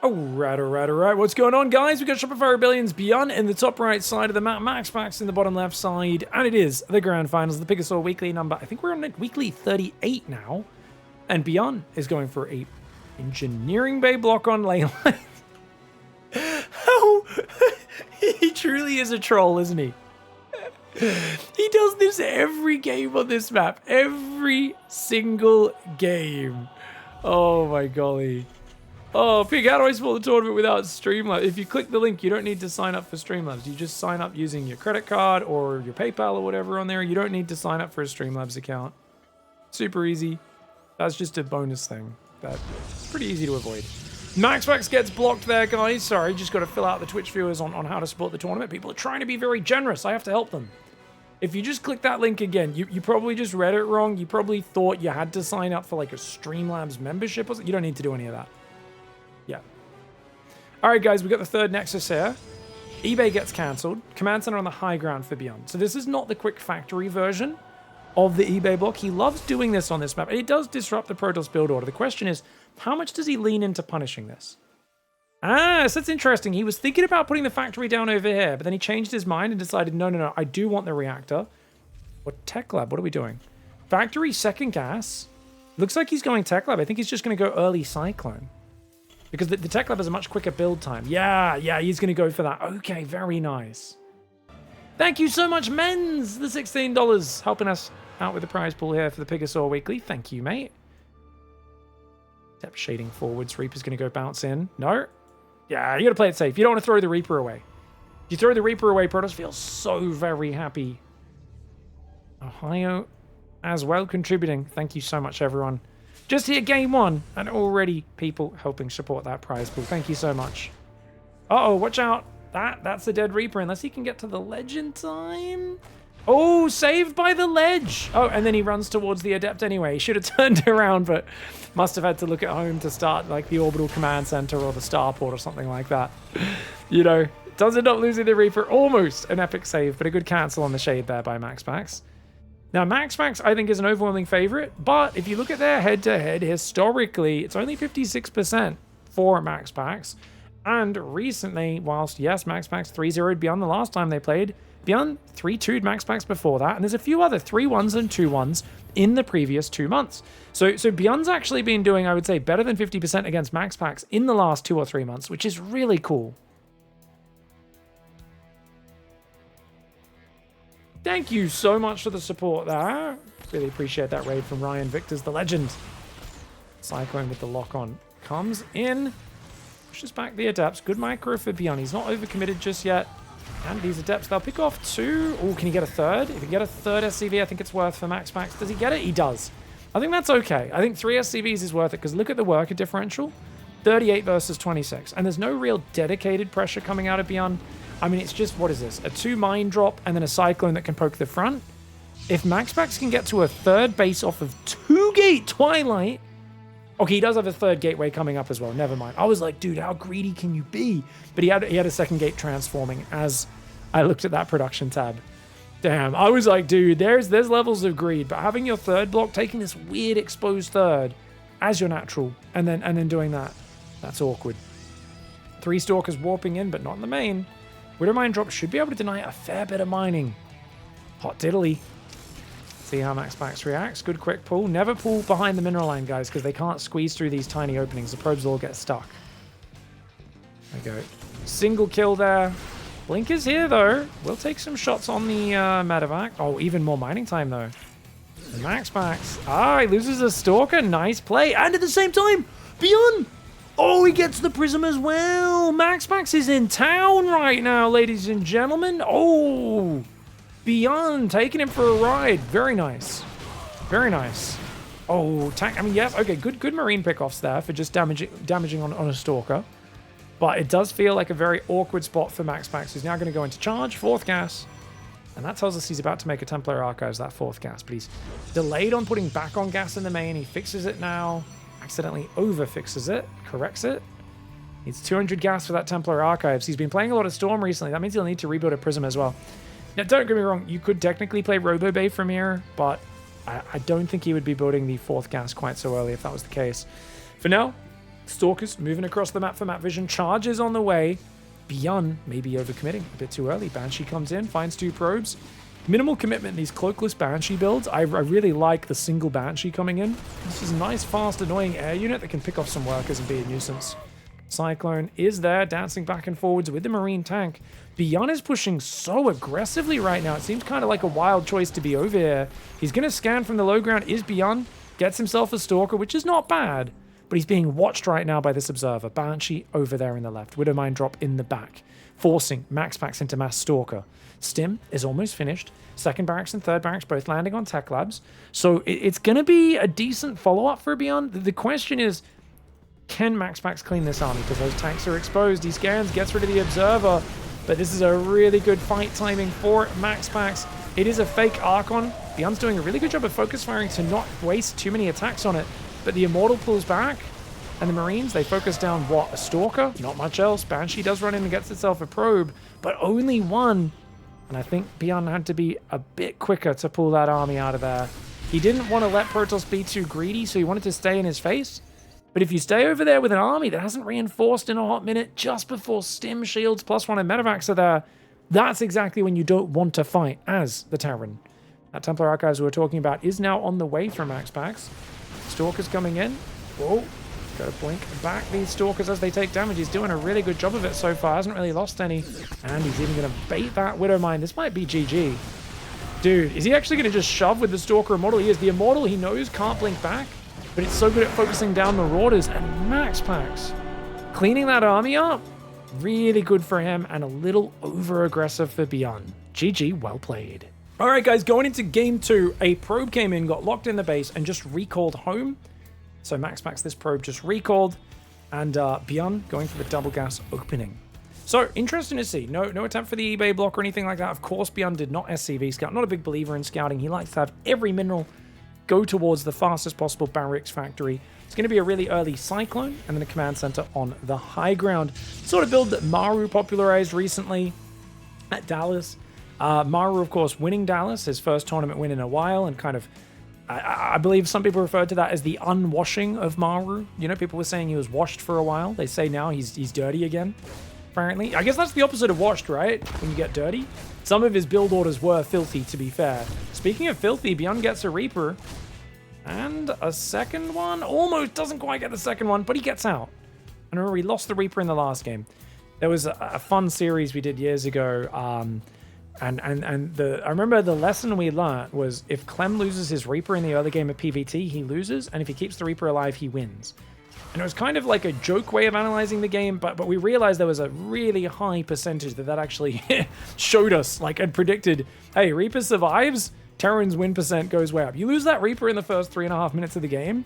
Alright. What's going on, guys? We got Shopify Rebellion's BYUN in the top right side of the map, MAXPAX in the bottom left side, and it is the grand finals, the PiGosaur weekly number. I think we're on weekly 38 now, and BYUN is going for a engineering bay block on lane line. How he truly is a troll, isn't he? He does this every game on this map, every single game. Oh my golly. Oh, Pig, how do I support the tournament without Streamlabs? If you click the link, you don't need to sign up for Streamlabs. You just sign up using your credit card or your PayPal or whatever on there. You don't need to sign up for a Streamlabs account. Super easy. That's just a bonus thing. That's pretty easy to avoid. MAXPAX gets blocked there, guys. Sorry, just got to fill out the Twitch viewers on how to support the tournament. People are trying to be very generous. I have to help them. If you just click that link again, you probably just read it wrong. You probably thought you had to sign up for like a Streamlabs membership or something. You don't need to do any of that. Yeah. All right, guys, we got the third Nexus here. eBay gets cancelled. Command Center on the high ground for BYUN. So this is not the quick factory version of the eBay block. He loves doing this on this map, and it does disrupt the Protoss build order. The question is, how much does he lean into punishing this? So that's interesting. He was thinking about putting the factory down over here, but then he changed his mind and decided, no, I do want the reactor. What Tech Lab? What are we doing? Factory second gas. Looks like he's going Tech Lab. I think he's just going to go early Cyclone. Because the Tech Lab has a much quicker build time. Yeah, he's going to go for that. Okay, very nice. Thank you so much, Men's, the $16, helping us out with the prize pool here for the PiGosaur Weekly. Thank you, mate. Depth shading forwards. Reaper's going to go bounce in. No. Yeah, you got to play it safe. You don't want to throw the Reaper away. If you throw the Reaper away, Protoss feels so very happy. Ohio as well contributing. Thank you so much, everyone. Just here, game one, and already people helping support that prize pool. Thank you so much. Uh-oh, watch out. That's the dead Reaper, unless he can get to the ledge in time. Oh, saved by the ledge. Oh, and then he runs towards the Adept anyway. He should have turned around, but must have had to look at home to start like the Orbital Command Center or the Starport or something like that. You know, does it not losing the Reaper? Almost an epic save, but a good cancel on the shade there by MAXPAX. Now, MAXPAX, I think, is an overwhelming favorite, but if you look at their head-to-head, historically, it's only 56% for MAXPAX. And recently, whilst, yes, MAXPAX 3-0'd BYUN the last time they played, BYUN 3-2'd MAXPAX before that, and there's a few other 3-1s and 2-1s in the previous 2 months. So BYUN's actually been doing, I would say, better than 50% against MAXPAX in the last 2 or 3 months, which is really cool. Thank you so much for the support there. Really appreciate that raid from Ryan Victor's the legend. Cyclone with the lock on. Comes in. Pushes back the Adepts. Good micro for BYUN. He's not overcommitted just yet. And these Adepts, they'll pick off 2. Oh, can he get a third? If he can get a third SCV, I think it's worth for MAXPAX. Does he get it? He does. I think that's okay. I think 3 SCVs is worth it because look at the worker differential. 38 versus 26. And there's no real dedicated pressure coming out of BYUN. I mean, it's just, what is this? A 2 mine drop and then a Cyclone that can poke the front. If MAXPAX can get to a third base off of 2-gate Twilight... Okay, he does have a third gateway coming up as well. Never mind. I was like, dude, how greedy can you be? But he had a second gate transforming as I looked at that production tab. Damn, I was like, dude, there's levels of greed. But having your third block, taking this weird exposed third as your natural, and then doing that, that's awkward. 3 Stalkers warping in, but not in the main. Widow Mine drop should be able to deny a fair bit of mining. Hot diddly. See how MAXPAX reacts. Good quick pull. Never pull behind the mineral line, guys, because they can't squeeze through these tiny openings. The probes all get stuck. There we go. Single kill there. Blink is here, though. We'll take some shots on the medevac. Oh, even more mining time, though. And MAXPAX. He loses a Stalker. Nice play. And at the same time, BYUN! Oh, he gets the Prism as well. MAXPAX is in town right now, ladies and gentlemen. Oh, BYUN taking him for a ride. Very nice. Very nice. Oh, I mean, yes. Okay, good Marine pickoffs there for just damaging on a Stalker. But it does feel like a very awkward spot for MAXPAX. He's now going to go into charge. 4th gas. And that tells us he's about to make a Templar Archives, that 4th gas. But he's delayed on putting back on gas in the main. He fixes it now. Accidentally over-fixes it, corrects it. Needs 200 gas for that Templar Archives. He's been playing a lot of Storm recently. That means he'll need to rebuild a Prism as well. Now, don't get me wrong. You could technically play Robo Bay from here, but I don't think he would be building the 4th gas quite so early if that was the case. For now, Stalkers moving across the map for map vision. Charges on the way. BYUN maybe overcommitting a bit too early. Banshee comes in, finds 2 probes. Minimal commitment in these cloakless Banshee builds. I really like the single Banshee coming in. This is a nice, fast, annoying air unit that can pick off some workers and be a nuisance. Cyclone is there, dancing back and forwards with the Marine tank. BYUN is pushing so aggressively right now. It seems kind of like a wild choice to be over here. He's going to scan from the low ground. Is BYUN. Gets himself a Stalker, which is not bad. But he's being watched right now by this Observer. Banshee over there in the left. Widowmine drop in the back. Forcing MAXPAX into Mass Stalker. Stim is almost finished. Second barracks and third barracks both landing on Tech Labs. So it's going to be a decent follow-up for BYUN. The question is, can MAXPAX clean this army? Because those tanks are exposed. He scans, gets rid of the Observer. But this is a really good fight timing for MAXPAX. It is a fake Archon. BYUN's doing a really good job of focus firing to not waste too many attacks on it. But the Immortal pulls back. And the Marines, they focus down, what, a Stalker? Not much else. Banshee does run in and gets itself a probe. But only one. And I think BYUN had to be a bit quicker to pull that army out of there. He didn't want to let Protoss be too greedy, so he wanted to stay in his face. But if you stay over there with an army that hasn't reinforced in a hot minute just before Stim Shields +1 and Medivacs are there, that's exactly when you don't want to fight as the Terran. That Templar Archives we were talking about is now on the way from MAXPAX. Stalkers coming in. Whoa. Gotta blink back these Stalkers as they take damage. He's doing a really good job of it so far. Hasn't really lost any. And he's even going to bait that Widowmine. This might be GG. Dude, is he actually going to just shove with the Stalker Immortal? He is. The Immortal, he knows, can't blink back. But it's so good at focusing down Marauders. And MAXPAX cleaning that army up. Really good for him. And a little over-aggressive for BYUN. GG, well played. All right, guys, going into game 2, a probe came in, got locked in the base, and just recalled home. So MAXPAX, this probe just recalled, and BYUN going for the double gas opening. So interesting to see. No attempt for the eBay block or anything like that. Of course, BYUN did not SCV scout. Not a big believer in scouting. He likes to have every mineral go towards the fastest possible barracks factory. It's going to be a really early Cyclone, and then a command center on the high ground. Sort of build that Maru popularized recently at Dallas. Maru, of course, winning Dallas, his first tournament win in a while, and kind of, I believe some people referred to that as the unwashing of Maru. You know, people were saying he was washed for a while. They say now he's dirty again, apparently. I guess that's the opposite of washed, right? When you get dirty. Some of his build orders were filthy, to be fair. Speaking of filthy, BYUN gets a Reaper. And a second one. Almost doesn't quite get the second one, but he gets out. And remember, he lost the Reaper in the last game. There was a fun series we did years ago. I remember the lesson we learned was if Clem loses his Reaper in the early game of PvT, he loses, and if he keeps the Reaper alive, he wins. And it was kind of like a joke way of analyzing the game, but we realized there was a really high percentage that actually showed us, like, and predicted, hey, Reaper survives, Terran's win percent goes way up. You lose that Reaper in the first 3.5 minutes of the game,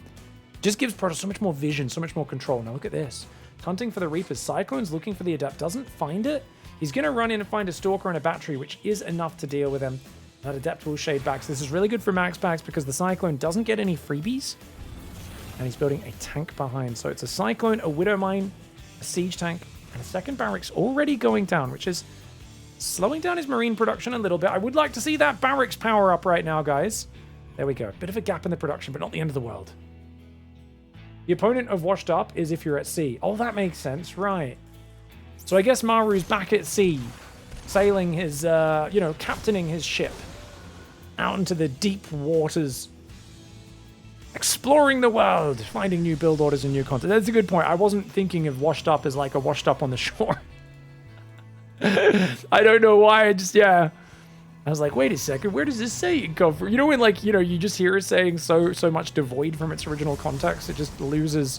just gives Protoss so much more vision, so much more control. Now look at this. Hunting for the Reapers. Cyclone's looking for the Adept, doesn't find it. He's going to run in and find a Stalker and a Battery, which is enough to deal with him. That Adept will shade back. So this is really good for MAXPAX because the Cyclone doesn't get any freebies. And he's building a tank behind. So it's a Cyclone, a Widowmine, a Siege Tank, and a second Barracks already going down, which is slowing down his Marine production a little bit. I would like to see that Barracks power up right now, guys. There we go. Bit of a gap in the production, but not the end of the world. The opponent of Washed Up is if you're at sea. Oh, that makes sense. Right. So I guess Maru's back at sea, sailing his, captaining his ship out into the deep waters, exploring the world, finding new build orders and new content. That's a good point. I wasn't thinking of Washed Up as like a washed up on the shore. I don't know why. I was like, wait a second, where does this saying come from? You know when, like, you just hear a saying so much devoid from its original context, it just loses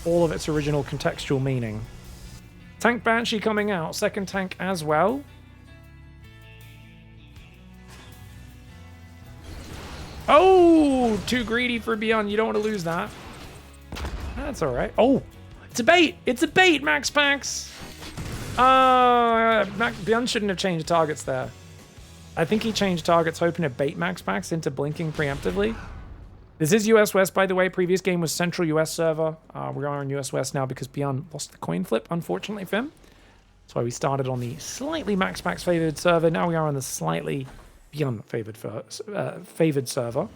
all of its original contextual meaning. Tank Banshee coming out, second tank as well. Oh, too greedy for BYUN. You don't want to lose that. That's all right. Oh, it's a bait. It's a bait, MAXPAX. BYUN shouldn't have changed targets there. I think he changed targets hoping to bait MAXPAX into blinking preemptively. This is US West, by the way. Previous game was Central US server. We are on US West now because BYUN lost the coin flip, unfortunately for him. That's why we started on the slightly MAXPAX favored server. Now we are on the slightly BYUN favored server.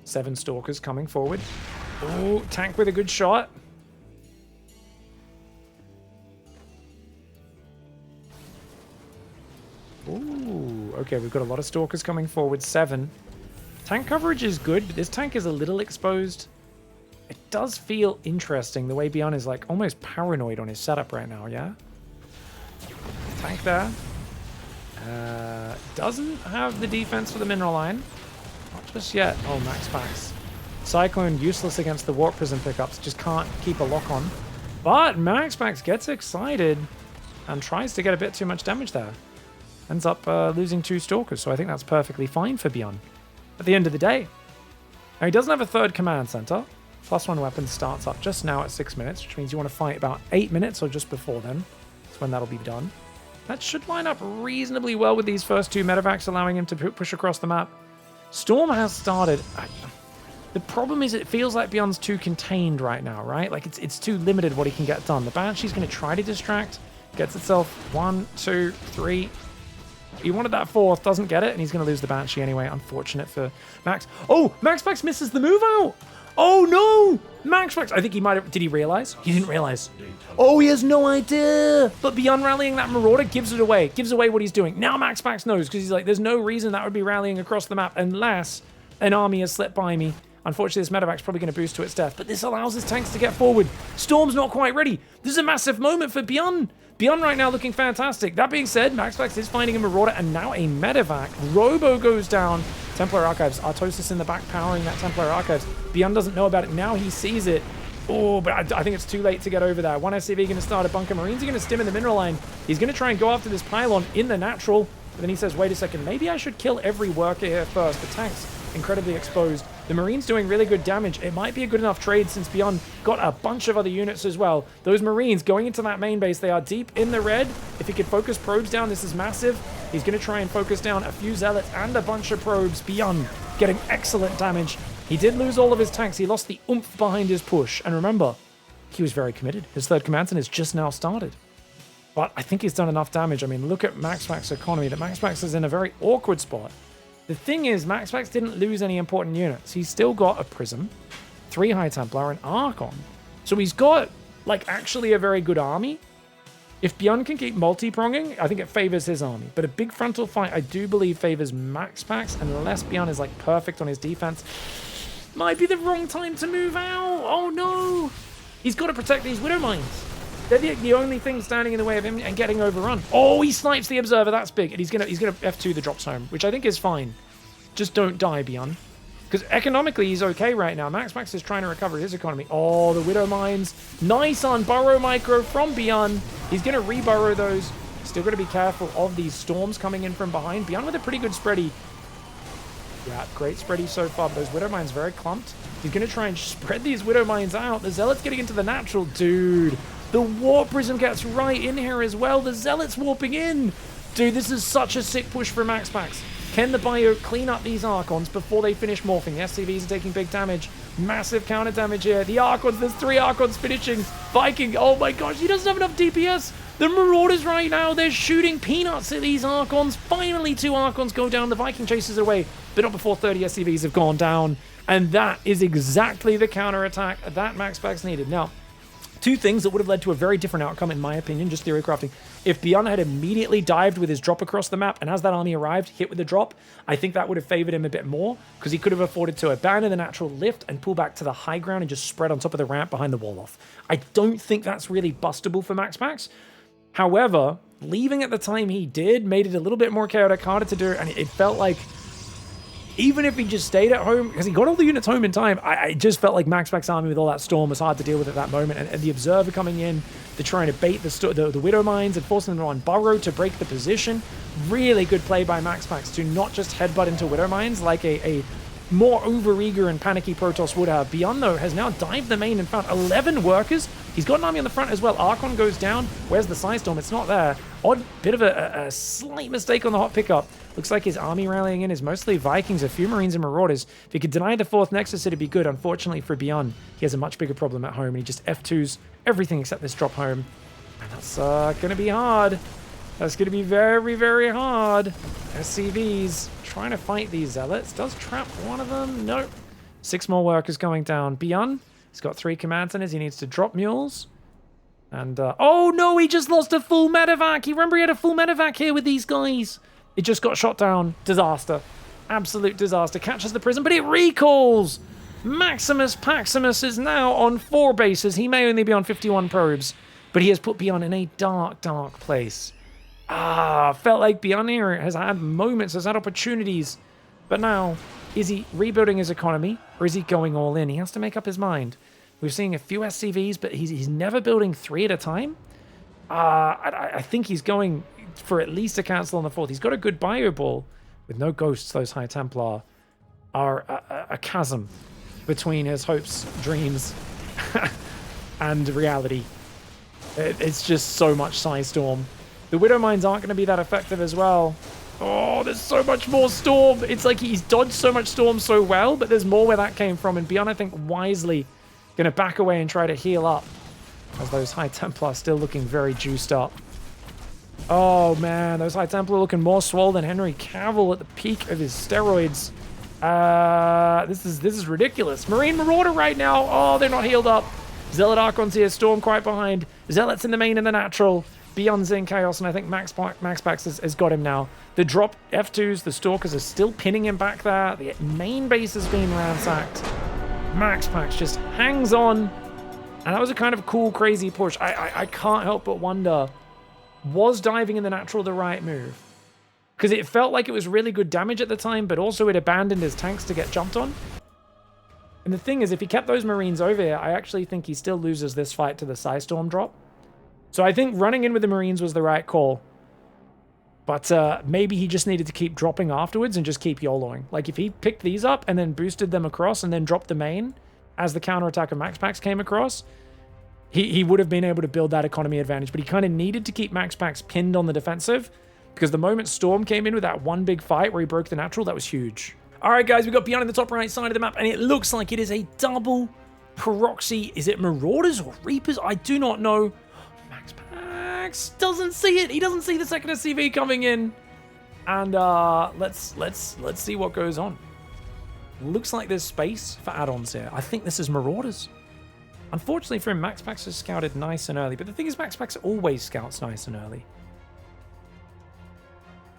7 Stalkers coming forward. Oh, tank with a good shot. Ooh, okay, we've got a lot of Stalkers coming forward. 7. Tank coverage is good, but this tank is a little exposed. It does feel interesting the way BYUN is like almost paranoid on his setup right now, yeah? Tank there. Doesn't have the defense for the mineral line. Not just yet. Oh, MAXPAX. Cyclone useless against the Warp Prism pickups. Just can't keep a lock on. But MAXPAX gets excited and tries to get a bit too much damage there. Ends up losing 2 Stalkers, so I think that's perfectly fine for BYUN. At the end of the day. Now, he doesn't have a 3rd command center. +1 weapon starts up just now at 6 minutes, which means you want to fight about 8 minutes or just before then. That's when that'll be done. That should line up reasonably well with these first 2 medevacs, allowing him to push across the map. Storm has started. The problem is it feels like BYUN's too contained right now, right? Like it's too limited what he can get done. The Banshee's going to try to distract. Gets itself 1, 2, 3. He wanted that 4th, doesn't get it, and he's going to lose the Banshee anyway. Unfortunate for Max. Oh, MAXPAX misses the move out. Oh no! MAXPAX, I think he might have, did he realize? He didn't realize. Oh, he has no idea! But beyond rallying that Marauder, gives it away. Gives away what he's doing. Now MAXPAX knows, because he's like, there's no reason that would be rallying across the map unless an army has slipped by me. Unfortunately, this medevac's probably going to boost to its death, but this allows his tanks to get forward. Storm's not quite ready. This is a massive moment for BYUN. BYUN right now looking fantastic. That being said, MAXPAX is finding a Marauder and now a medevac. Robo goes down. Templar Archives. Artosis in the back powering that Templar Archives. BYUN doesn't know about it. Now he sees it. Oh, but I think it's too late to get over there. 1 SCV going to start a bunker. Marines are going to stim in the mineral line. He's going to try and go after this pylon in the natural. But then he says, wait a second, maybe I should kill every worker here first. The tank's incredibly exposed. The Marines doing really good damage. It might be a good enough trade since BYUN got a bunch of other units as well. Those Marines going into that main base, they are deep in the red. If he could focus probes down, this is massive. He's going to try and focus down a few zealots and a bunch of probes. BYUN getting excellent damage. He did lose all of his tanks. He lost the oomph behind his push. And remember, he was very committed. His 3rd command center has just now started. But I think he's done enough damage. I mean, look at MAXPAX's economy. That MAXPAX is in a very awkward spot. The thing is, MAXPAX didn't lose any important units. He's still got a Prism, 3 High Templar, and Archon. So he's got, like, actually a very good army. If BYUN can keep multi-pronging, I think it favors his army. But a big frontal fight, I do believe, favors MAXPAX, unless BYUN is, like, perfect on his defense. Might be the wrong time to move out. Oh, no. He's got to protect these Widow Mines. They're the only thing standing in the way of him and getting overrun. Oh, he snipes the Observer. That's big. And he's gonna F2 the drops home, which I think is fine. Just don't die, BYUN. Because economically, he's okay right now. MAXPAX is trying to recover his economy. Oh, the Widow Mines. Nice on burrow micro from BYUN. He's going to reburrow those. Still got to be careful of these storms coming in from behind. BYUN with a pretty good spready. Yeah, great spready so far, but those Widow Mines very clumped. He's going to try and spread these Widow Mines out. The Zealot's getting into the natural. Dude. The Warp Prism gets right in here as well. The Zealot's warping in. Dude, this is such a sick push for MAXPAX. Can the Bio clean up these Archons before they finish morphing? The SCVs are taking big damage. Massive counter damage here. The Archons, there's 3 Archons finishing. Viking, oh my gosh, he doesn't have enough DPS. The Marauders right now, they're shooting peanuts at these Archons. Finally, 2 Archons go down. The Viking chases away, but not before 30 SCVs have gone down. And that is exactly the counterattack that MAXPAX needed. Now, 2 things that would have led to a very different outcome, in my opinion, just theory crafting. If BYUN had immediately dived with his drop across the map, and as that army arrived, hit with the drop, I think that would have favored him a bit more, because he could have afforded to abandon the natural lift and pull back to the high ground and just spread on top of the ramp behind the wall off. I don't think that's really bustable for MAXPAX. However, leaving at the time he did made it a little bit more chaotic, harder to do, and it felt like even if he just stayed at home, because he got all the units home in time, I just felt like MAXPAX army with all that storm was hard to deal with at that moment. And the Observer coming in, they're trying to bait the Widow Mines and forcing them on Burrow to break the position. Really good play by MAXPAX to not just headbutt into Widow Mines like a more overeager and panicky Protoss would have. BYUN, though, has now dived the main and found 11 workers. He's got an army on the front as well. Archon goes down. Where's the Psystorm? It's not there. Odd bit of a slight mistake on the hot pickup. Looks like his army rallying in is mostly Vikings, a few Marines and Marauders. If he could deny the 4th Nexus, it'd be good. Unfortunately for BYUN, he has a much bigger problem at home, and he just F2s everything except this drop home. And that's going to be hard. That's going to be very, very hard. SCVs trying to fight these Zealots. Does trap one of them? Nope. 6 more workers going down. BYUN, he's got 3 command centers. He needs to drop mules. And, oh no, he just lost a full medevac. You remember he had a full medevac here with these guys. It just got shot down. Disaster. Absolute disaster. Catches the prison, but it recalls. Maximus Paximus is now on 4 bases. He may only be on 51 probes, but he has put BYUN in a dark, dark place. Felt like BYUN here has had moments, has had opportunities, but now, is he rebuilding his economy, or is he going all in? He has to make up his mind. We're seeing a few SCVs, but he's never building 3 at a time. I think he's going for at least a cancel on the 4th. He's got a good bio ball. With no ghosts, those High Templar are a chasm between his hopes, dreams, and reality. It's just so much Psy Storm. The Widow Mines aren't going to be that effective as well. Oh, there's so much more Storm. It's like he's dodged so much Storm so well, but there's more where that came from. And BYUN, I think, wisely going to back away and try to heal up, as those High Templar are still looking very juiced up. Oh man, those High Templar looking more swole than Henry Cavill at the peak of his steroids. This is ridiculous. Marine Marauder right now. Oh, they're not healed up. Zealot Archon's here, Storm quite behind. Zealots in the main and the natural. BYUN's in Chaos, and I think MAXPAX has got him now. The drop F2s, the Stalkers are still pinning him back there. The main base has been ransacked. MAXPAX just hangs on. And that was a kind of cool, crazy push. I can't help but wonder, was diving in the natural the right move? Because it felt like it was really good damage at the time, but also it abandoned his tanks to get jumped on. And the thing is, if he kept those Marines over here, I actually think he still loses this fight to the Psystorm drop. So I think running in with the Marines was the right call. But maybe he just needed to keep dropping afterwards and just keep YOLOing. Like if he picked these up and then boosted them across and then dropped the main as the counterattack of MAXPAX came across, he would have been able to build that economy advantage. But he kind of needed to keep MAXPAX pinned on the defensive, because the moment Storm came in with that one big fight where he broke the natural, that was huge. All right, guys, we've got BYUN in the top right side of the map, and it looks like it is a double proxy. Is it Marauders or Reapers? I do not know. MAXPAX doesn't see it. He doesn't see the second SCV coming in. And let's see what goes on. Looks like there's space for add-ons here. I think this is Marauders. Unfortunately for him, MAXPAX has scouted nice and early, but the thing is, MAXPAX always scouts nice and early.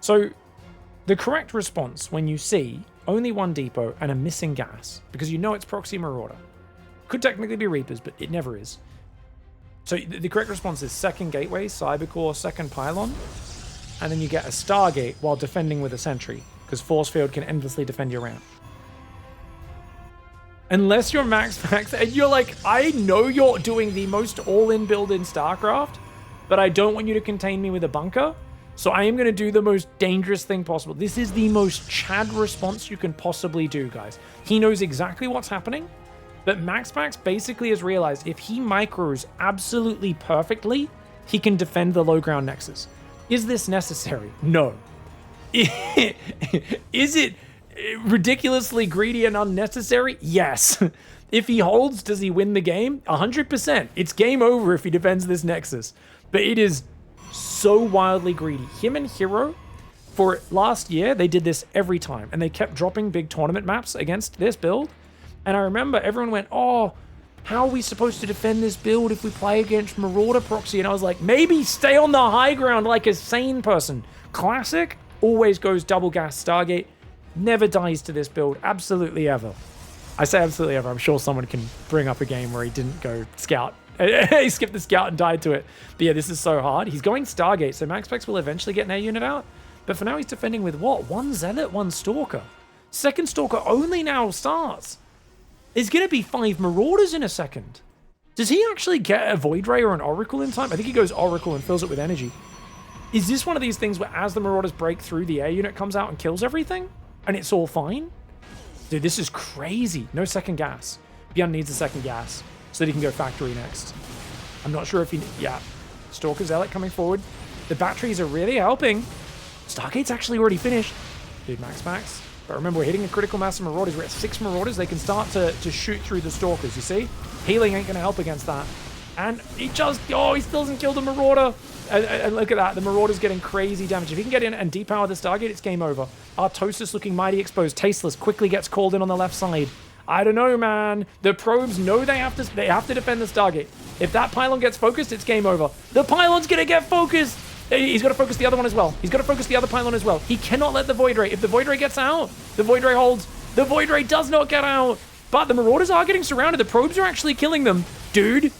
So, the correct response when you see only one depot and a missing gas, because you know it's proxy Marauder, could technically be Reapers, but it never is. So the correct response is second gateway, Cybercore, second pylon, and then you get a Stargate while defending with a sentry, because Force Field can endlessly defend your ramp. Unless you're MAXPAX and you're like, I know you're doing the most all-in build in StarCraft, but I don't want you to contain me with a bunker, so I am going to do the most dangerous thing possible. This is the most Chad response you can possibly do, guys. He knows exactly what's happening, but MAXPAX basically has realized if he micros absolutely perfectly, he can defend the low ground nexus. Is this necessary? No. Is it ridiculously greedy and unnecessary? Yes. If he holds, does he win the game? 100%. It's game over if he defends this nexus. But it is so wildly greedy. Him and Hero, for last year, they did this every time. And they kept dropping big tournament maps against this build. And I remember everyone went, oh, how are we supposed to defend this build if we play against Marauder Proxy? And I was like, maybe stay on the high ground like a sane person. Classic always goes double gas Stargate. Never dies to this build, absolutely ever. I say absolutely ever. I'm sure someone can bring up a game where he didn't go scout. He skipped the scout and died to it. But yeah, this is so hard. He's going Stargate, so MAXPAX will eventually get an air unit out. But for now, he's defending with what? One Zealot, one Stalker. Second Stalker only now starts. There's going to be 5 Marauders in a second. Does he actually get a Void Ray or an Oracle in time? I think he goes Oracle and fills it with energy. Is this one of these things where as the Marauders break through, the air unit comes out and kills everything? And it's all fine? Dude, this is crazy. No second gas. BYUN needs a second gas so that he can go factory next. I'm not sure if he... Yeah. Stalker Zealot coming forward. The batteries are really helping. Stargate's actually already finished. Dude, MAXPAX. But remember, we're hitting a critical mass of Marauders. We're at 6 Marauders. They can start to shoot through the Stalkers, you see? Healing ain't going to help against that. And he just... Oh, he still doesn't kill the Marauder. And look at that. The Marauder's getting crazy damage. If he can get in and depower the Stargate, it's game over. Artosis looking mighty exposed. Tasteless quickly gets called in on the left side. I don't know, man. The probes know they have to defend the Stargate. If that pylon gets focused, it's game over. The pylon's gonna get focused. He's got to focus the other one as well. He's got to focus the other pylon as well. He cannot let the Void Ray. If the Void Ray gets out, the Void Ray holds. The Void Ray does not get out. But the Marauders are getting surrounded. The probes are actually killing them. Dude,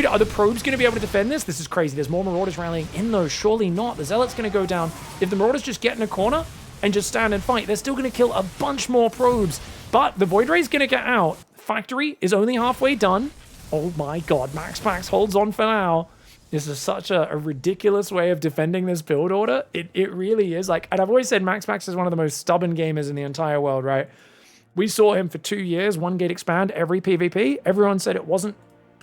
are the probes going to be able to defend this? This is crazy. There's more Marauders rallying in, though. Surely not. The Zealot's going to go down. If the Marauders just get in a corner and just stand and fight, they're still going to kill a bunch more probes. But the Void Ray's going to get out. Factory is only halfway done. Oh my god. MAXPAX holds on for now. This is such a ridiculous way of defending this build order. It really is. Like, and I've always said MAXPAX is one of the most stubborn gamers in the entire world, right? We saw him for 2 years, 1 gate expand every PvP. Everyone said it wasn't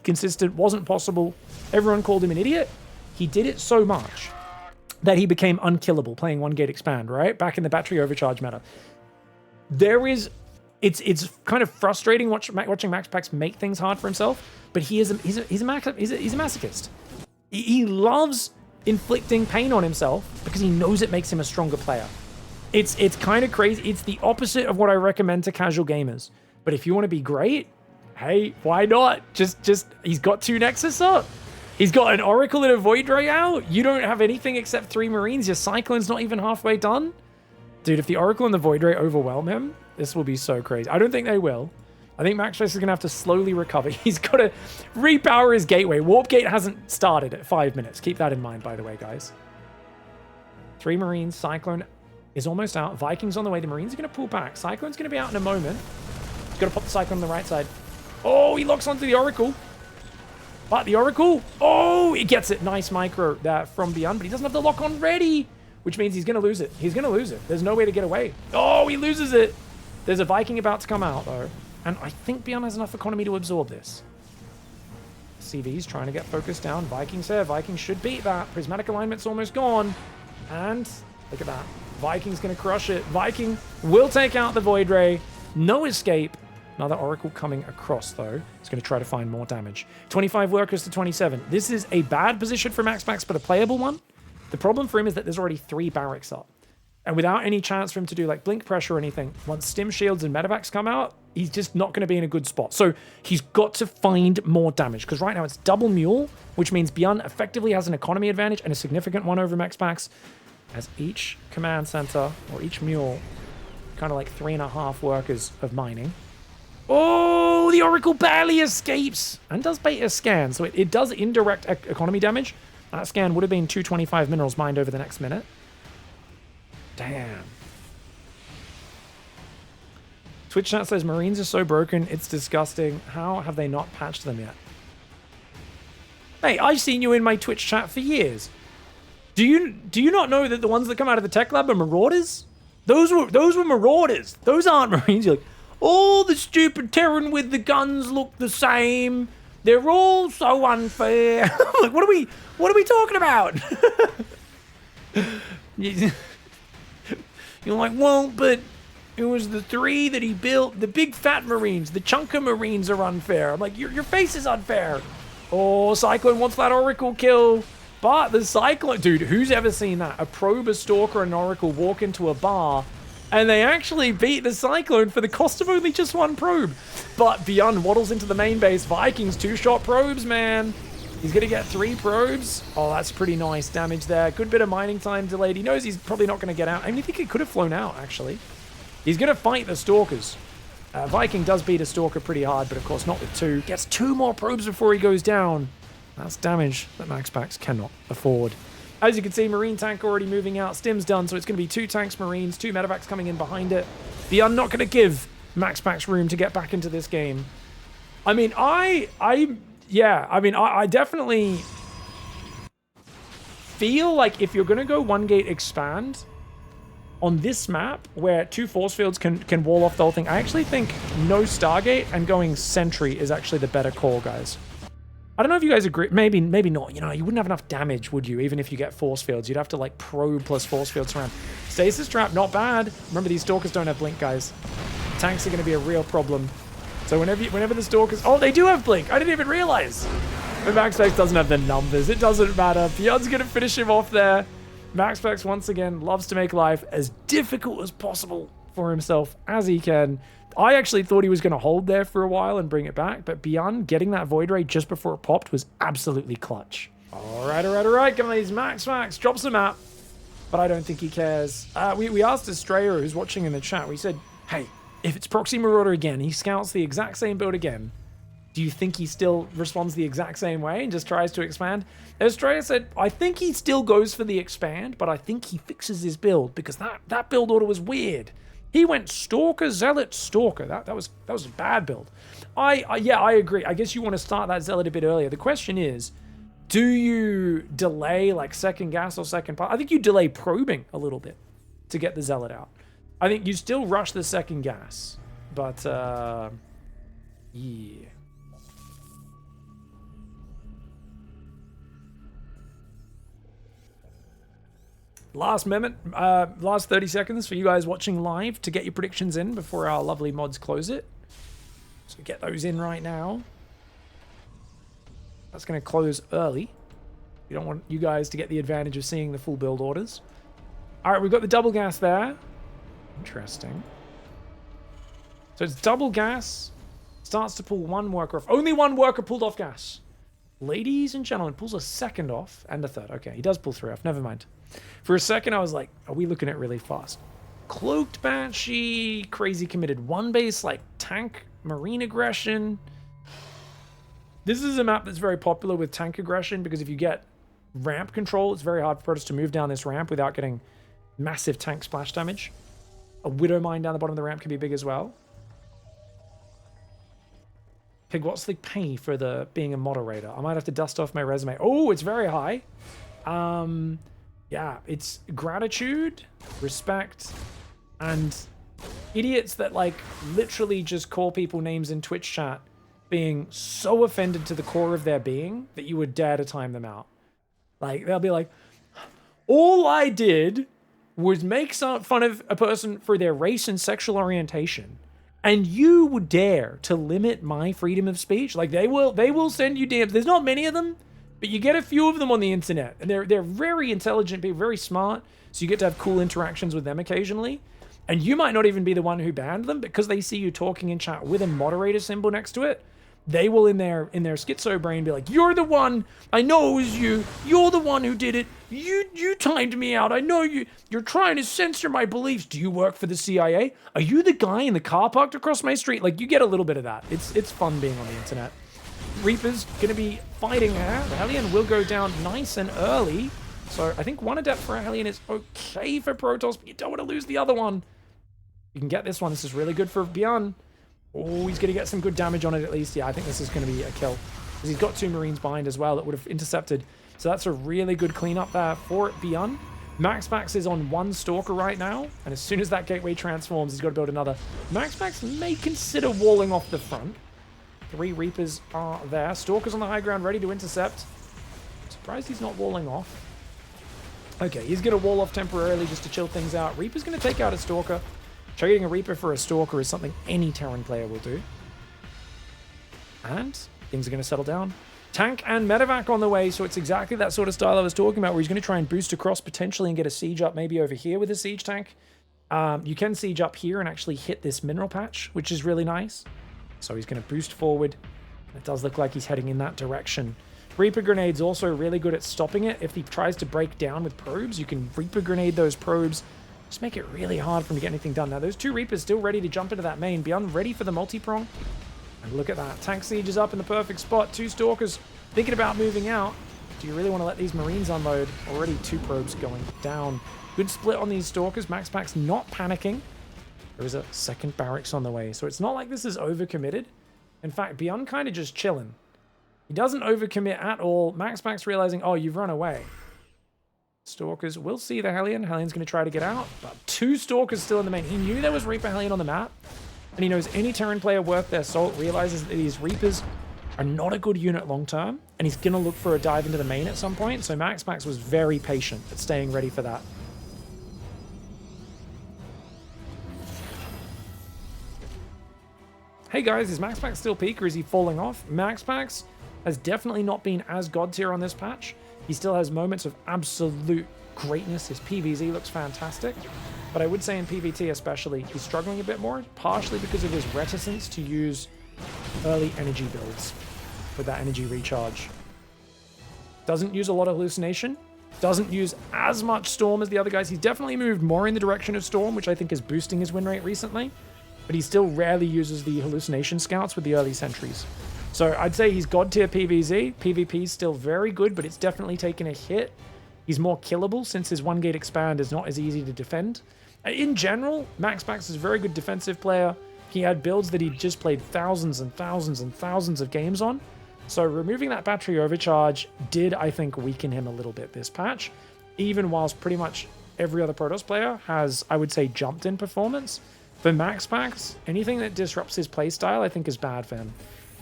consistent, wasn't possible. Everyone called him an idiot. He did it so much that he became unkillable playing 1 gate expand, right? Back in the battery overcharge meta. It's kind of frustrating watching MAXPAX make things hard for himself, but he's a masochist. He loves inflicting pain on himself because he knows it makes him a stronger player. It's kind of crazy. It's the opposite of what I recommend to casual gamers. But if you want to be great, hey, why not? Just he's got 2 Nexus up. He's got an Oracle and a Void Ray out. You don't have anything except 3 Marines. Your Cyclone's not even halfway done. Dude, if the Oracle and the Void Ray overwhelm him, this will be so crazy. I don't think they will. I think MAXPAX is going to have to slowly recover. He's got to repower his gateway. Warp Gate hasn't started at 5 minutes. Keep that in mind, by the way, guys. 3 Marines. Cyclone is almost out. Vikings on the way. The Marines are going to pull back. Cyclone's going to be out in a moment. He's got to pop the Cyclone on the right side. Oh, he locks onto the Oracle. But the Oracle, oh, he gets it. Nice micro there from BYUN, but he doesn't have the lock on ready, which means he's going to lose it. He's going to lose it. There's no way to get away. Oh, he loses it. There's a Viking about to come out, though. And I think BYUN has enough economy to absorb this. CV's trying to get focused down. Vikings here. Vikings should beat that. Prismatic alignment's almost gone. And look at that. Viking's going to crush it. Viking will take out the Void Ray. No escape. Another Oracle coming across, though. It's going to try to find more damage. 25 workers to 27. This is a bad position for MAXPAX, but a playable one. The problem for him is that there's already 3 barracks up. And without any chance for him to do like blink pressure or anything, once stim shields and medevacs come out, he's just not going to be in a good spot. So he's got to find more damage, because right now it's double mule, which means BYUN effectively has an economy advantage and a significant one over MAXPAX, as each command center or each mule, kind of like 3.5 workers of mining. Oh, the Oracle barely escapes and does beta scan. So it does indirect economy damage. That scan would have been 225 minerals mined over the next minute. Damn. Twitch chat says Marines are so broken, it's disgusting. How have they not patched them yet? Hey, I've seen you in my Twitch chat for years. Do you not know that the ones that come out of the tech lab are Marauders? Those were Marauders. Those aren't Marines. You're like, all the stupid Terran with the guns look the same. They're all so unfair. Like, what are we talking about? You're like, well, but it was the 3 that he built. The big fat Marines, the chunker Marines are unfair. I'm like, your face is unfair. Oh, Cyclone wants that Oracle kill. But the Cyclone, dude, who's ever seen that? A probe, a Stalker, and an Oracle walk into a bar, and they actually beat the Cyclone for the cost of only just 1 probe. But BYUN waddles into the main base. Vikings 2-shot probes, man. He's going to get 3 probes. Oh, that's pretty nice damage there. Good bit of mining time delayed. He knows he's probably not going to get out. I mean, I think he could have flown out, actually. He's going to fight the Stalkers. Viking does beat a Stalker pretty hard, but of course not with 2. Gets 2 more probes before he goes down. That's damage that MAXPAX cannot afford. As you can see, Marine tank already moving out. Stim's done, so it's going to be 2 tanks, Marines, 2 medevacs coming in behind it. BYUN not going to give MAXPAX room to get back into this game. I mean, I definitely feel like if you're going to go 1 gate expand on this map where 2 force fields can wall off the whole thing, I actually think no Stargate and going Sentry is actually the better call, guys. I don't know if you guys agree. Maybe not. You know, you wouldn't have enough damage, would you? Even if you get force fields, you'd have to like probe plus force fields around. Stasis trap, not bad. Remember, these Stalkers don't have blink, guys. Tanks are going to be a real problem. So whenever the Stalkers... Oh, they do have blink. I didn't even realize. But MAXPAX doesn't have the numbers. It doesn't matter. BYUN's going to finish him off there. MAXPAX, once again, loves to make life as difficult as possible for himself as he can. I actually thought he was going to hold there for a while and bring it back, but BYUN getting that Void Ray just before it popped was absolutely clutch. All right. Give him these MAXPAX. Drops the map, but I don't think he cares. We asked Estrella, who's watching in the chat, we said, hey, if it's Proxy Marauder again, he scouts the exact same build again, do you think he still responds the exact same way and just tries to expand? Estrella said, I think he still goes for the expand, but I think he fixes his build because that build order was weird. He went Stalker, Zealot, Stalker. That was a bad build. Yeah, I agree. I guess you want to start that Zealot a bit earlier. The question is, do you delay like second gas or second part? I think you delay probing a little bit to get the Zealot out. I think you still rush the second gas, but yeah. Last minute, last 30 seconds for you guys watching live to get your predictions in before our lovely mods close it. So get those in right now. That's going to close early. We don't want you guys to get the advantage of seeing the full build orders. All right, we've got the double gas there. Interesting. So it's double gas. Starts to pull one worker off. Only one worker pulled off gas. Ladies and gentlemen, pulls a second off and a third. Okay, he does pull three off. Never mind. For a second, I was like, are we looking at really fast? Cloaked Banshee, crazy committed one base, like tank, marine aggression. This is a map that's very popular with tank aggression because if you get ramp control, it's very hard for Protoss to move down this ramp without getting massive tank splash damage. A Widow Mine down the bottom of the ramp can be big as well. Pig, what's the pay for the being a moderator? I might have to dust off my resume. Oh, it's very high. Yeah, it's gratitude, respect, and idiots that like literally just call people names in Twitch chat being so offended to the core of their being that you would dare to time them out. Like, they'll be like, all I did was make fun of a person for their race and sexual orientation, and you would dare to limit my freedom of speech? Like, they will send you DMs. There's not many of them, but you get a few of them on the internet, and they're very intelligent people, very smart, so you get to have cool interactions with them occasionally. And you might not even be the one who banned them, because they see you talking in chat with a moderator symbol next to it. They will in their schizo brain be like, you're the one, I know it was you, you're the one who did it, you timed me out, I know you're trying to censor my beliefs. Do you work for the CIA? Are you the guy in the car parked across my street? Like, you get a little bit of that. It's fun being on the internet. Reaper's gonna be fighting her. The Hellion will go down nice and early. So I think one Adept for a Hellion is okay for Protoss, but you don't want to lose the other one. You can get this one. This is really good for BYUN. Oh, he's going to get some good damage on it at least. Yeah, I think this is going to be a kill. Because he's got two Marines behind as well that would have intercepted. So that's a really good cleanup there for BYUN. MAXPAX is on one Stalker right now. And as soon as that gateway transforms, he's got to build another. MAXPAX may consider walling off the front. 3 Reapers are there. Stalker's on the high ground, ready to intercept. Surprised he's not walling off. Okay, he's going to wall off temporarily just to chill things out. Reaper's going to take out a Stalker. Trading a Reaper for a Stalker is something any Terran player will do. And things are going to settle down. Tank and Medevac on the way, so it's exactly that sort of style I was talking about, where he's going to try and boost across potentially and get a siege up maybe over here with a siege tank. You can siege up here and actually hit this mineral patch, which is really nice. So he's going to boost forward. It does look like he's heading in that direction. Reaper Grenade's also really good at stopping it. If he tries to break down with probes, you can Reaper Grenade those probes. Just make it really hard for him to get anything done. Now, those 2 Reapers still ready to jump into that main. BYUN ready for the multi-prong. And look at that. Tank siege is up in the perfect spot. 2 Stalkers thinking about moving out. Do you really want to let these Marines unload? Already 2 probes going down. Good split on these Stalkers. MAXPAX not panicking. There is a second barracks on the way. So it's not like this is overcommitted. In fact, BYUN kind of just chilling. He doesn't overcommit at all. MAXPAX realizing, oh, you've run away. Stalkers will see the Hellion. Hellion's going to try to get out, but 2 Stalkers still in the main. He knew there was Reaper Hellion on the map, and he knows any Terran player worth their salt realizes that these Reapers are not a good unit long term, and he's going to look for a dive into the main at some point, so MAXPAX was very patient at staying ready for that. Hey guys, is MAXPAX still peak, or is he falling off? MAXPAX has definitely not been as god tier on this patch. He still has moments of absolute greatness. His PVZ looks fantastic. But I would say in PvT especially, he's struggling a bit more, partially because of his reticence to use early energy builds with that energy recharge. Doesn't use a lot of hallucination, doesn't use as much Storm as the other guys. He's definitely moved more in the direction of Storm, which I think is boosting his win rate recently, but he still rarely uses the hallucination scouts with the early sentries. So I'd say he's god tier PvZ. PvP is still very good, but it's definitely taken a hit. He's more killable since his 1-gate expand is not as easy to defend. In general, MAXPAX is a very good defensive player. He had builds that he'd just played thousands and thousands and thousands of games on. So removing that battery overcharge did, I think, weaken him a little bit this patch, even whilst pretty much every other Protoss player has, I would say, jumped in performance. For MAXPAX, anything that disrupts his playstyle, I think is bad for him.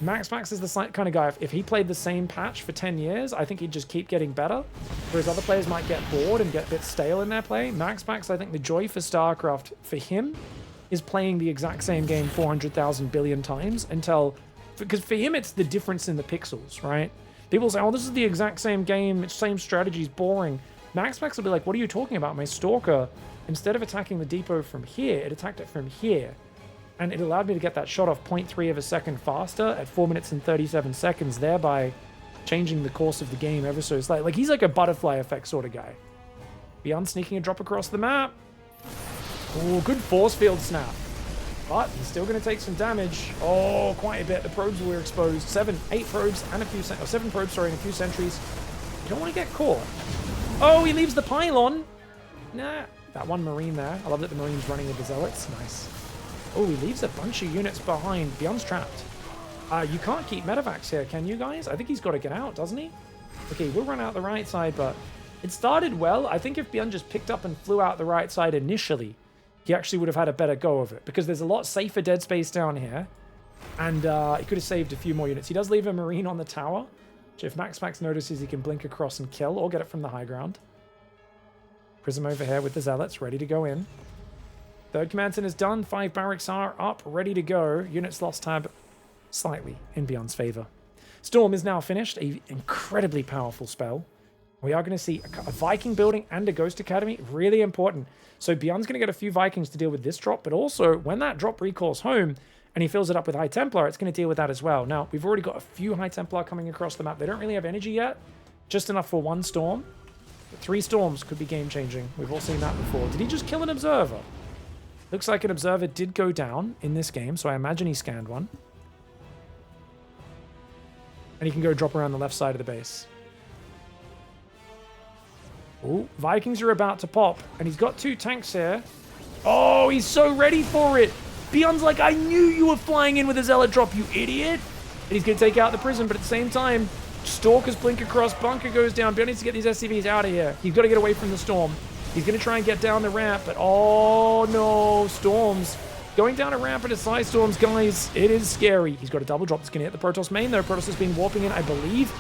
MAXPAX is the kind of guy, if he played the same patch for 10 years, I think he'd just keep getting better, whereas other players might get bored and get a bit stale in their play. MAXPAX, I think the joy for StarCraft, for him, is playing the exact same game 400,000 billion times until... Because for him, it's the difference in the pixels, right? People say, oh, this is the exact same game, same strategy's boring. MAXPAX will be like, what are you talking about? My Stalker, instead of attacking the depot from here, it attacked it from here. And it allowed me to get that shot off 0.3 of a second faster at 4 minutes and 37 seconds, thereby changing the course of the game ever so slightly. Like, he's like a butterfly effect sort of guy. BYUN sneaking a drop across the map. Oh, good force field snap. But he's still going to take some damage. Oh, quite a bit. The probes were exposed. 8 probes and a few... 7 probes, sorry, and a few sentries. You don't want to get caught. Oh, he leaves the pylon. Nah. That one Marine there. I love that the Marine's running with the Zealots. Nice. Oh, he leaves a bunch of units behind. BYUN's trapped. You can't keep medevacs here, can you guys? I think he's got to get out, doesn't he? Okay, we'll run out the right side, but it started well. I think if BYUN just picked up and flew out the right side initially, he actually would have had a better go of it, because there's a lot safer dead space down here, and he could have saved a few more units. He does leave a Marine on the tower, which if MAXPAX notices, he can blink across and kill, or get it from the high ground. Prism over here with the Zealots, ready to go in. Third command center is done. 5 barracks are up, ready to go. Units lost tab slightly in BYUN's favor. Storm is now finished, an incredibly powerful spell. We are going to see a Viking building and a Ghost Academy, really important. So BYUN's going to get a few Vikings to deal with this drop, but also when that drop recalls home and he fills it up with High Templar, it's going to deal with that as well. Now, we've already got a few High Templar coming across the map. They don't really have energy yet, just enough for 1 storm. But 3 storms could be game-changing. We've all seen that before. Did he just kill an observer? Looks like an observer did go down in this game, so I imagine he scanned one. And he can go drop around the left side of the base. Oh, Vikings are about to pop, and he's got 2 tanks here. Oh, he's so ready for it. BYUN's like, I knew you were flying in with a Zealot drop, you idiot. And he's going to take out the prison, but at the same time, Stalkers blink across, Bunker goes down. BYUN needs to get these SCVs out of here. He's got to get away from the storm. He's going to try and get down the ramp, but oh no, storms. Going down a ramp into side storms, guys, it is scary. He's got a double drop that's going to hit the Protoss main, though. Protoss has been warping in, I believe.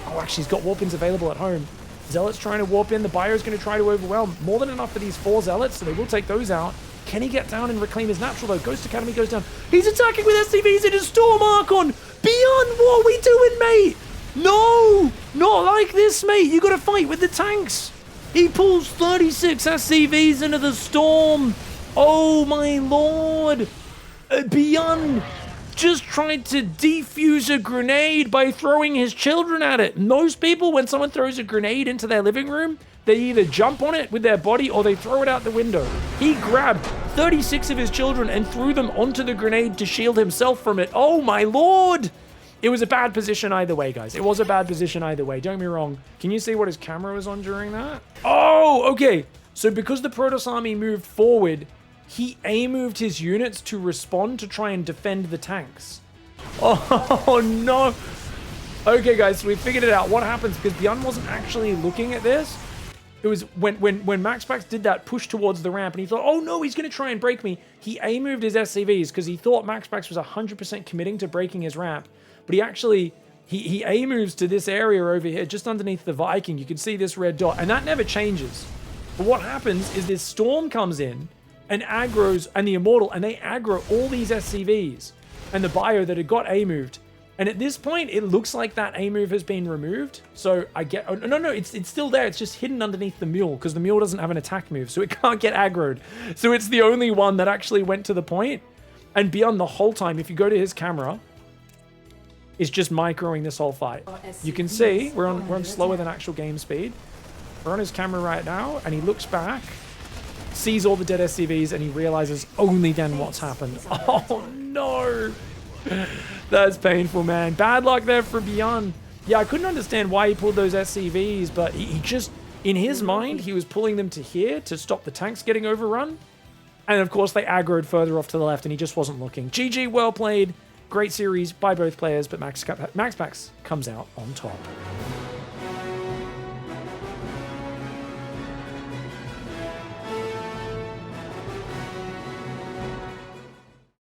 Oh, actually, he's got warp-ins available at home. Zealots trying to warp in. The Bio is going to try to overwhelm. More than enough for these 4 Zealots, so they will take those out. Can he get down and reclaim his natural, though? Ghost Academy goes down. He's attacking with SCVs in his Storm Archon. BYUN, what are we doing, mate? No, not like this, mate. You got to fight with the tanks. He pulls 36 SCVs into the Storm. Oh, my lord. BYUN just tried to defuse a grenade by throwing his children at it. Most people, when someone throws a grenade into their living room, they either jump on it with their body or they throw it out the window. He grabbed 36 of his children and threw them onto the grenade to shield himself from it. Oh, my lord. It was a bad position either way, guys. It was a bad position either way. Don't get me wrong. Can you see what his camera was on during that? Oh, okay. So because the Protoss army moved forward, he A-moved his units to respond to try and defend the tanks. Oh, no. Okay, guys, so we figured it out. What happens, because BYUN wasn't actually looking at this. It was when MAXPAX did that push towards the ramp and he thought, oh no, he's going to try and break me. He A-moved his SCVs because he thought MAXPAX was 100% committing to breaking his ramp. But he actually, he A-moves to this area over here, just underneath the Viking. You can see this red dot, and that never changes. But what happens is this storm comes in and aggroes, and the Immortal, and they aggro all these SCVs and the Bio that had got A-moved. And at this point, it looks like that A move has been removed. So I get... Oh, no, it's still there. It's just hidden underneath the mule because the mule doesn't have an attack move. So it can't get aggroed. So it's the only one that actually went to the point. And BYUN the whole time, if you go to his camera, is just microing this whole fight. You can see we're on slower than actual game speed. We're on his camera right now, and he looks back, sees all the dead SCVs, and he realizes only then what's happened. Oh, no. That's painful, man. Bad luck there for BYUN. Yeah, I couldn't understand why he pulled those SCVs, but he just, in his mind, he was pulling them to here to stop the tanks getting overrun. And of course, they aggroed further off to the left, and he just wasn't looking. GG, well played. Great series by both players, but MAXPAX comes out on top.